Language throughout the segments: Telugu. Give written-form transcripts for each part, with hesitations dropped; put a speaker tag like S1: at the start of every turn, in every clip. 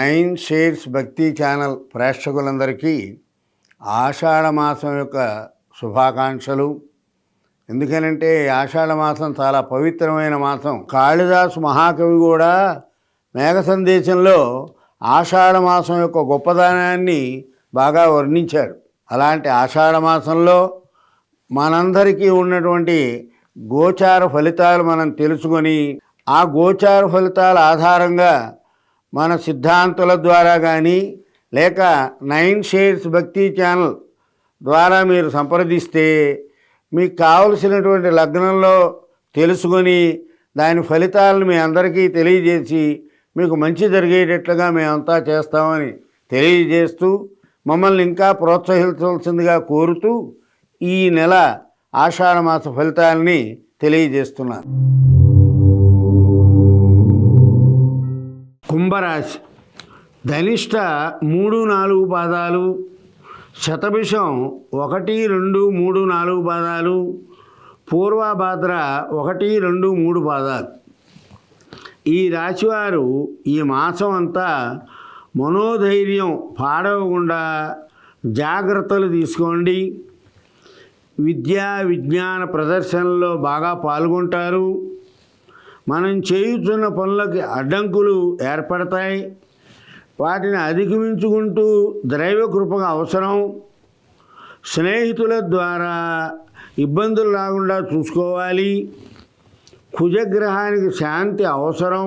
S1: నైన్ షేర్స్ భక్తి ఛానల్ ప్రేక్షకులందరికీ ఆషాఢ మాసం యొక్క శుభాకాంక్షలు. ఎందుకనంటే ఆషాఢ మాసం చాలా పవిత్రమైన మాసం. కాళిదాసు మహాకవి కూడా మేఘ సందేశంలో ఆషాఢ మాసం యొక్క గొప్పదనాన్ని బాగా వర్ణించాడు. అలాంటి ఆషాఢ మాసంలో మనందరికీ ఉన్నటువంటి గోచార ఫలితాలు మనం తెలుసుకొని ఆ గోచార ఫలితాల ఆధారంగా మన సిద్ధాంతుల ద్వారా కానీ లేక నైన్ షేర్స్ భక్తి ఛానల్ ద్వారా మీరు సంప్రదిస్తే మీకు కావలసినటువంటి లగ్నంలో తెలుసుకొని దాని ఫలితాలను మీ అందరికీ తెలియజేసి మీకు మంచి జరిగేటట్లుగా మేమంతా చేస్తామని తెలియజేస్తూ మమ్మల్ని ఇంకా ప్రోత్సహించవలసిందిగా కోరుతూ ఈ నెల ఆషాఢ మాస ఫలితాలని తెలియజేస్తున్నాను. కుంభరాశి ధనిష్ట 3-4 పాదాలు, శతభిషం 1, 2, 3, 4 పాదాలు, పూర్వభాద్ర 1, 2, 3 పాదాలు. ఈ రాశివారు ఈ మాసం అంతా మనోధైర్యం పాడవకుండా జాగ్రత్తలు తీసుకోండి. విద్యా విజ్ఞాన ప్రదర్శనలో బాగా పాల్గొంటారు. మనం చేయుచున్న పనులకి అడ్డంకులు ఏర్పడతాయి. వాటిని అధిగమించుకుంటూ దైవ కృపగా అవసరం. స్నేహితుల ద్వారా ఇబ్బందులు రాకుండా చూసుకోవాలి. కుజగ్రహానికి శాంతి అవసరం.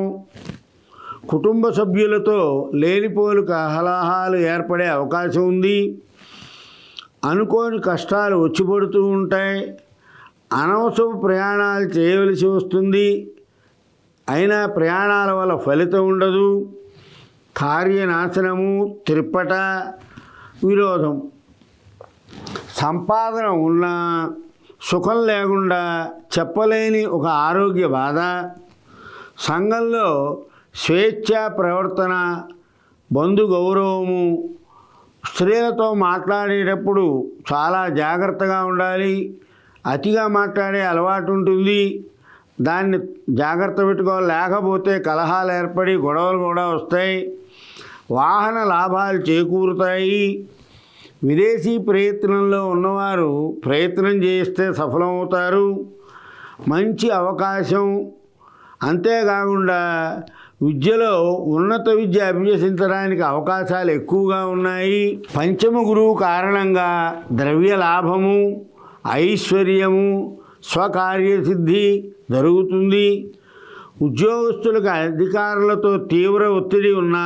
S1: కుటుంబ సభ్యులతో లేనిపోని కలహాలు ఏర్పడే అవకాశం ఉంది. అనుకోని కష్టాలు వచ్చిపడుతూ ఉంటాయి. అనవసర ప్రయాణాలు చేయవలసి వస్తుంది. అయినా ప్రయాణాల వల్ల ఫలితం ఉండదు. కార్యనాశనము, త్రిప్పట, విరోధం. సంపాదన ఉన్నా సుఖం లేకుండా చెప్పలేని ఒక ఆరోగ్య బాధ. సంఘంలో స్వేచ్ఛా ప్రవర్తన, బంధు గౌరవము. స్త్రీలతో మాట్లాడేటప్పుడు చాలా జాగ్రత్తగా ఉండాలి. అతిగా మాట్లాడే అలవాటు ఉంటుంది. దాన్ని జాగ్రత్త పెట్టుకోవాలి. లేకపోతే కలహాలు ఏర్పడి గొడవలు కూడా వస్తాయి. వాహన లాభాలు చేకూరుతాయి. విదేశీ ప్రయత్నంలో ఉన్నవారు ప్రయత్నం చేస్తే సఫలమవుతారు. మంచి అవకాశం. అంతేకాకుండా విద్యలో ఉన్నత విద్య అభ్యసించడానికి అవకాశాలు ఎక్కువగా ఉన్నాయి. పంచమ గురువు కారణంగా ద్రవ్య లాభము, ఐశ్వర్యము, స్వకార్యసిద్ధి జరుగుతుంది. ఉద్యోగస్తులకు అధికారులతో తీవ్ర ఒత్తిడి ఉన్నా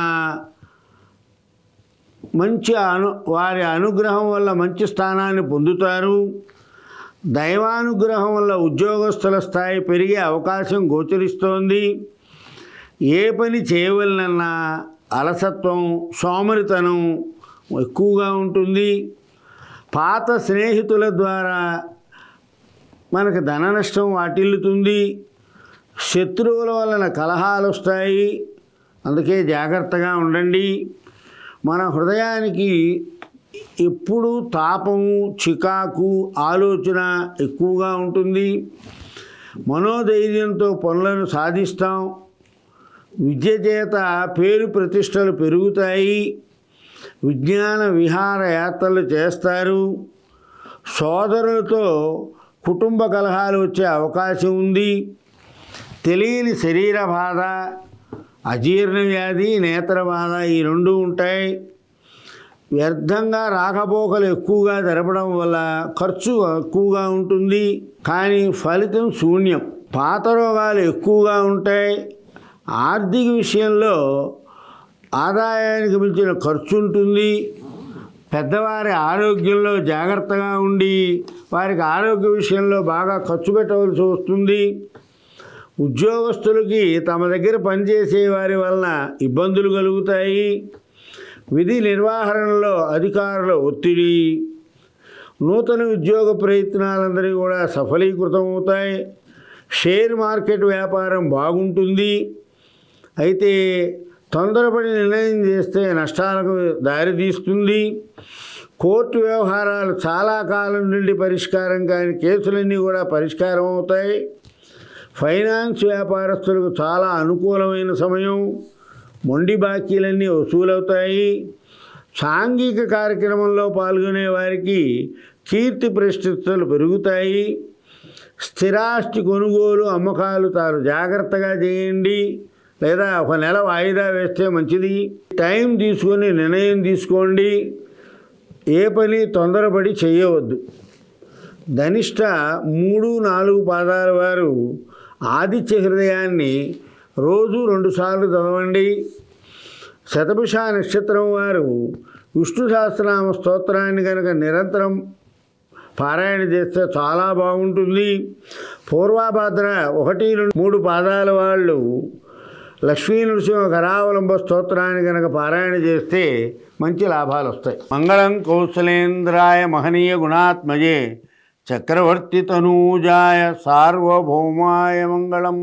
S1: వారి అనుగ్రహం వల్ల మంచి స్థానాన్ని పొందుతారు. దైవానుగ్రహం వల్ల ఉద్యోగస్తుల స్థాయి పెరిగే అవకాశం గోచరిస్తోంది. ఏ పని చేయవలనన్నా అలసత్వం, సోమరితనం ఎక్కువగా ఉంటుంది. పాత స్నేహితుల ద్వారా మనకు ధన నష్టం వాటిల్లుతుంది. శత్రువుల వలన కలహాలు వస్తాయి. అందుకే జాగ్రత్తగా ఉండండి. మన హృదయానికి ఎప్పుడూ తాపము, చికాకు, ఆలోచన ఎక్కువగా ఉంటుంది. మనోధైర్యంతో పనులను సాధిస్తాం. విద్య చేత పేరు ప్రతిష్టలు పెరుగుతాయి. విజ్ఞాన విహార యాత్రలు చేస్తారు. సోదరులతో కుటుంబ కలహాలు వచ్చే అవకాశం ఉంది. తెలియని శరీర బాధ, అజీర్ణ వ్యాధి, నేత్ర బాధ ఈ 2 ఉంటాయి. వ్యర్థంగా రాకపోకలు ఎక్కువగా జరపడం వల్ల ఖర్చు ఎక్కువగా ఉంటుంది. కానీ ఫలితం శూన్యం. పాత రోగాలు ఎక్కువగా ఉంటాయి. ఆర్థిక విషయంలో ఆదాయానికి మించిన ఖర్చు ఉంటుంది. పెద్దవారి ఆరోగ్యంలో జాగ్రత్తగా ఉండి వారికి ఆరోగ్య విషయంలో బాగా ఖర్చు పెట్టవలసి వస్తుంది. ఉద్యోగస్తులకి తమ దగ్గర పనిచేసే వారి వలన ఇబ్బందులు కలుగుతాయి. విధి నిర్వహణలో అధికారుల ఒత్తిడి. నూతన ఉద్యోగ ప్రయత్నాలందరికీ కూడా సఫలీకృతం అవుతాయి. షేర్ మార్కెట్ వ్యాపారం బాగుంటుంది. అయితే తొందరపడి నిర్ణయం చేస్తే నష్టాలకు దారితీస్తుంది. కోర్టు వ్యవహారాలు చాలా కాలం నుండి పరిష్కారం కాని కేసులన్నీ కూడా పరిష్కారం అవుతాయి. ఫైనాన్స్ వ్యాపారస్తులకు చాలా అనుకూలమైన సమయం. మొండి బాకీలన్నీ వసూలవుతాయి. సాంఘిక కార్యక్రమంలో పాల్గొనే వారికి కీర్తి ప్రతిష్టలు పెరుగుతాయి. స్థిరాస్తి కొనుగోలు అమ్మకాలు తాను జాగ్రత్తగా చేయండి, లేదా ఒక నెల వాయిదా వేస్తే మంచిది. టైం తీసుకొని నిర్ణయం తీసుకోండి. ఏ పని తొందరపడి చేయవద్దు. ధనిష్ట 3, 4 పాదాల వారు ఆదిత్య హృదయాన్ని రోజు 2 సార్లు చదవండి. శతభిష నక్షత్రం వారు విష్ణు సహస్రనామ స్తోత్రాన్ని కనుక నిరంతరం పారాయణ చేస్తే చాలా బాగుంటుంది. పూర్వాభాద్ర 1, 2, 3 పాదాల వాళ్ళు లక్ష్మీ నృసింహ కరావలంబ స్తోత్రాన్ని కనుక పారాయణ చేస్తే మంచి లాభాలు వస్తాయి. మంగళం కౌశలేంద్రాయ మహనీయ గుణాత్మజే చక్రవర్తి తనూజాయ సార్వభౌమాయ మంగళం.